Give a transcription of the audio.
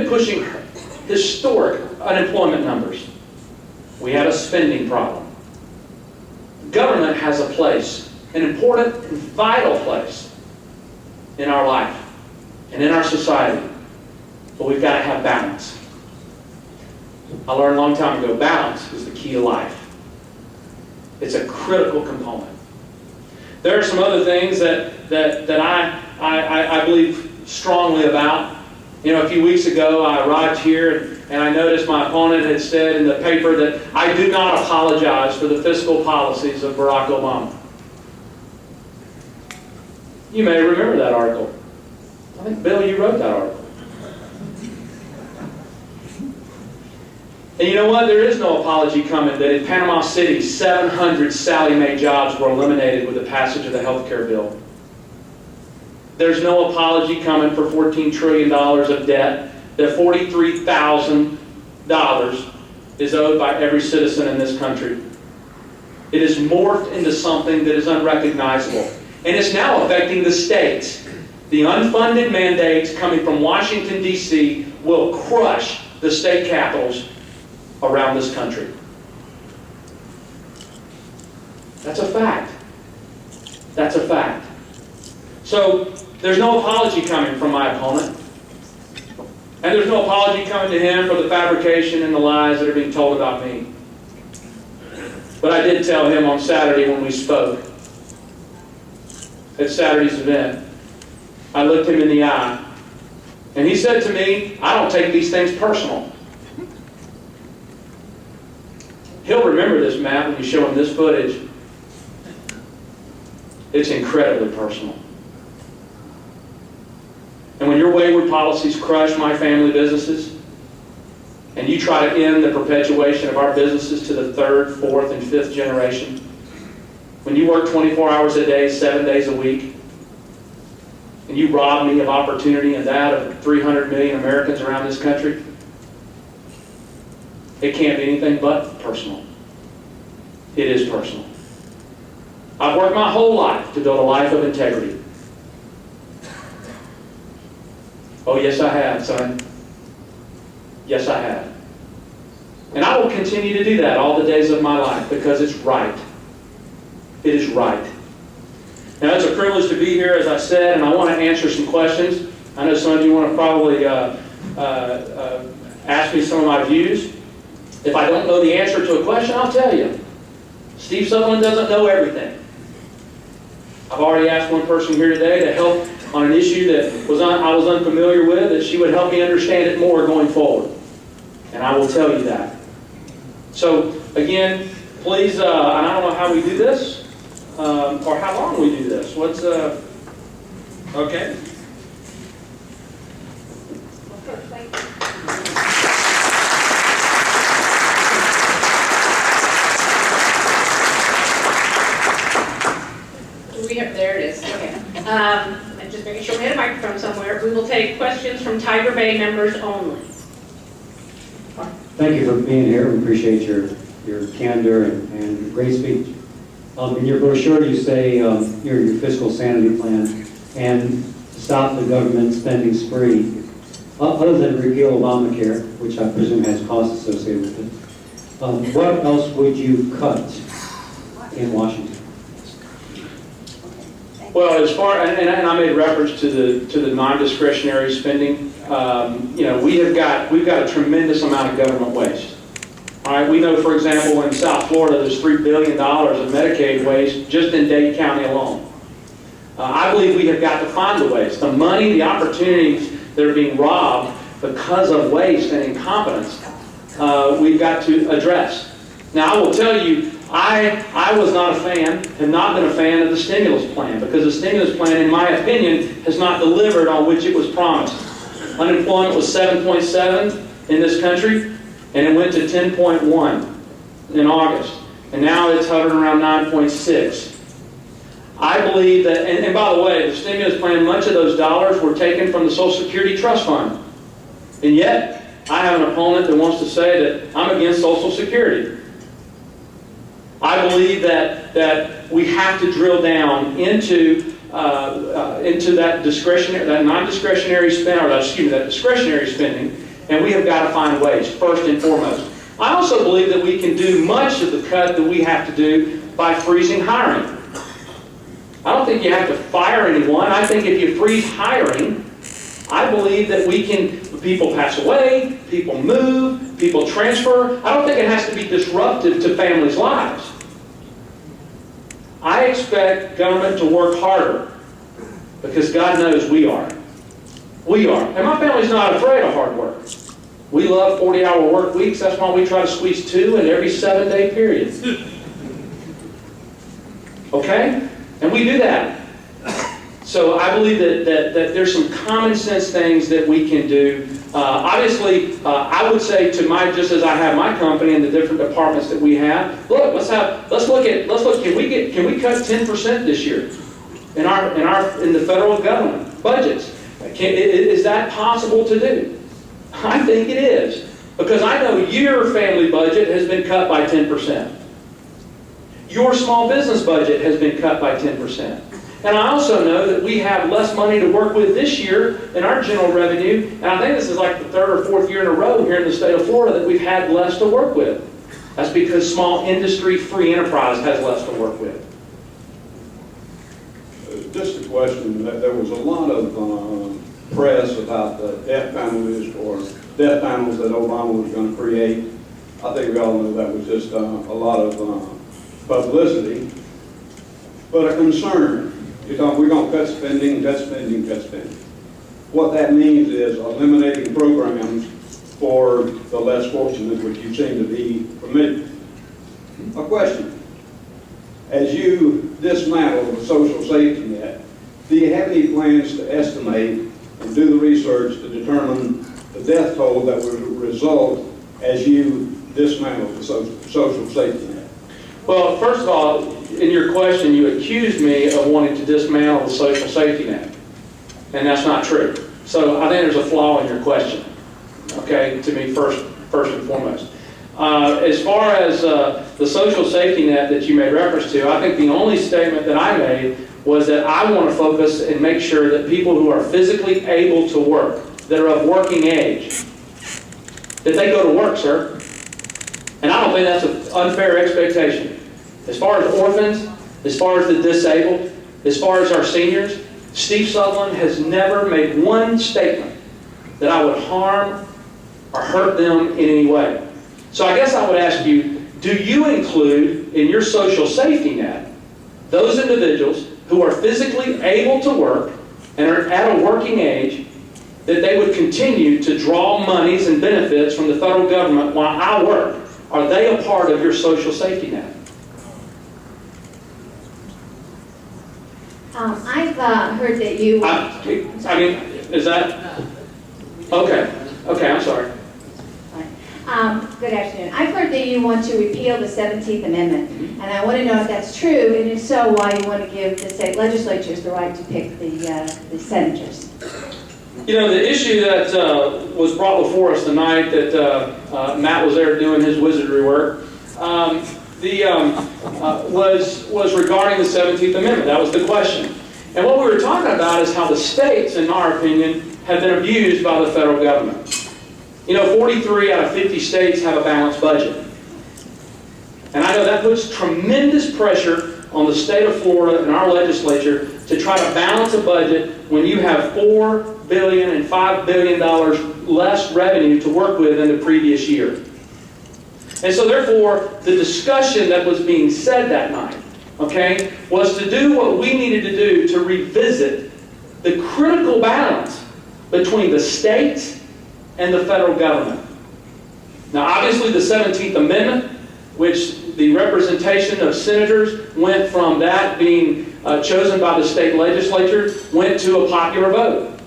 been pushing historic unemployment numbers. We have a spending problem. Government has a place, an important and vital place in our life and in our society. But we've got to have balance. I learned a long time ago, balance is the key to life. It's a critical component. There are some other things that I believe strongly about. You know, a few weeks ago I arrived here and I noticed my opponent had said in the paper that I do not apologize for the fiscal policies of Barack Obama. You may remember that article. I think, Bill, you wrote that article. And you know what? There is no apology coming that in Panama City, 700 Sallie Mae jobs were eliminated with the passage of the health care bill. There's no apology coming for $14 trillion of debt, that $43,000 is owed by every citizen in this country. It is morphed into something that is unrecognizable. And it's now affecting the states. The unfunded mandates coming from Washington, D.C. will crush the state capitals around this country. That's a fact. That's a fact. So, there's no apology coming from my opponent. And there's no apology coming to him for the fabrication and the lies that are being told about me. But I did tell him on Saturday when we spoke, at Saturday's event, I looked him in the eye, and he said to me, I don't take these things personal. He'll remember this, Matt, when you show him this footage. It's incredibly personal. And when your wayward policies crush my family businesses, and you try to end the perpetuation of our businesses to the third, fourth, and fifth generation, when you work 24 hours a day, 7 days a week, and you rob me of opportunity and that of 300 million Americans around this country, it can't be anything but personal. It is personal. I've worked my whole life to build a life of integrity. Oh, yes, I have, son. Yes, I have. And I will continue to do that all the days of my life because it's right. It is right. Now, it's a privilege to be here, as I said, and I want to answer some questions. I know some of you want to probably ask me some of my views. If I don't know the answer to a question, I'll tell you. Steve Sutherland doesn't know everything. I've already asked one person here today to help on an issue that I was unfamiliar with, that she would help me understand it more going forward. And I will tell you that. So, again, please, and I don't know how we do this, or how long we do this. What's, okay. There it is. Okay. I'm just making sure we had a microphone somewhere. We will take questions from Tiger Bay members only. Thank you for being here. We appreciate your candor and your great speech. In your brochure, you say your fiscal sanity plan and to stop the government spending spree. Other than repeal Obamacare, which I presume has costs associated with it, what else would you cut in Washington? Well, as far and I made reference to the non-discretionary spending. We've got a tremendous amount of government waste. All right, we know, for example, in South Florida, there's $3 billion of Medicaid waste just in Dade County alone. I believe we have got to find the waste, the money, the opportunities that are being robbed because of waste and incompetence. We've got to address. Now, I will tell you, I was not a fan, have not been a fan of the stimulus plan, because the stimulus plan, in my opinion, has not delivered on which it was promised. Unemployment was 7.7 in this country, and it went to 10.1 in August. And now it's hovering around 9.6. I believe that, and by the way, the stimulus plan, much of those dollars were taken from the Social Security Trust Fund. And yet, I have an opponent that wants to say that I'm against Social Security. I believe that we have to drill down into that discretionary spending, And we have got to find ways, first and foremost. I also believe that we can do much of the cut that we have to do by freezing hiring. I don't think you have to fire anyone. I think if you freeze hiring, I believe that we can, people pass away, people move, people transfer. I don't think it has to be disruptive to families' lives. I expect government to work harder because God knows we are. We are. And my family's not afraid of hard work. We love 40-hour work weeks. That's why we try to squeeze 2 in every 7-day period. Okay? And we do that. So I believe that there's some common sense things that we can do. Obviously, I would say to just as I have my company and the different departments that we have, look, can we cut 10% this year in the federal government budgets? Is that possible to do? I think it is. Because I know your family budget has been cut by 10%. Your small business budget has been cut by 10%. And I also know that we have less money to work with this year in our general revenue, and I think this is like the 3rd or 4th year in a row here in the state of Florida that we've had less to work with. That's because small industry, free enterprise has less to work with. Just a question, there was a lot of press about the death penalties or death panels that Obama was going to create. I think we all know that was just a lot of publicity. But a concern, we're going to cut spending, cut spending, cut spending. What that means is eliminating programs for the less fortunate, which you seem to be permitted. A question, as you dismantle the social safety net, do you have any plans to estimate and do the research to determine the death toll that would result as you dismantle the social safety net? Well, first of all, in your question, you accused me of wanting to dismantle the social safety net. And that's not true. So I think there's a flaw in your question, okay, to me first and foremost. As far as the social safety net that you made reference to, I think the only statement that I made was that I want to focus and make sure that people who are physically able to work, that are of working age, that they go to work, sir. And I don't think that's an unfair expectation. As far as orphans, as far as the disabled, as far as our seniors, Steve Sutherland has never made one statement that I would harm or hurt them in any way. So I guess I would ask you, do you include in your social safety net those individuals who are physically able to work and are at a working age, that they would continue to draw monies and benefits from the federal government while I work? Are they a part of your social safety net? I've heard that you... is that... Okay, I'm sorry. Good afternoon. I've heard that you want to repeal the 17th Amendment, and I want to know if that's true, and if so, why you want to give the state legislatures the right to pick the senators. You know, the issue that was brought before us tonight, that Matt was there doing his wizardry work, was regarding the 17th Amendment. That was the question. And what we were talking about is how the states, in our opinion, have been abused by the federal government. You know, 43 out of 50 states have a balanced budget. And I know that puts tremendous pressure on the state of Florida and our legislature to try to balance a budget when you have $4 billion and $5 billion less revenue to work with than the previous year. And so therefore, the discussion that was being said that night, okay, was to do what we needed to do to revisit the critical balance between the states and the federal government. Now, obviously, the 17th Amendment, which the representation of senators went from that being chosen by the state legislature, went to a popular vote.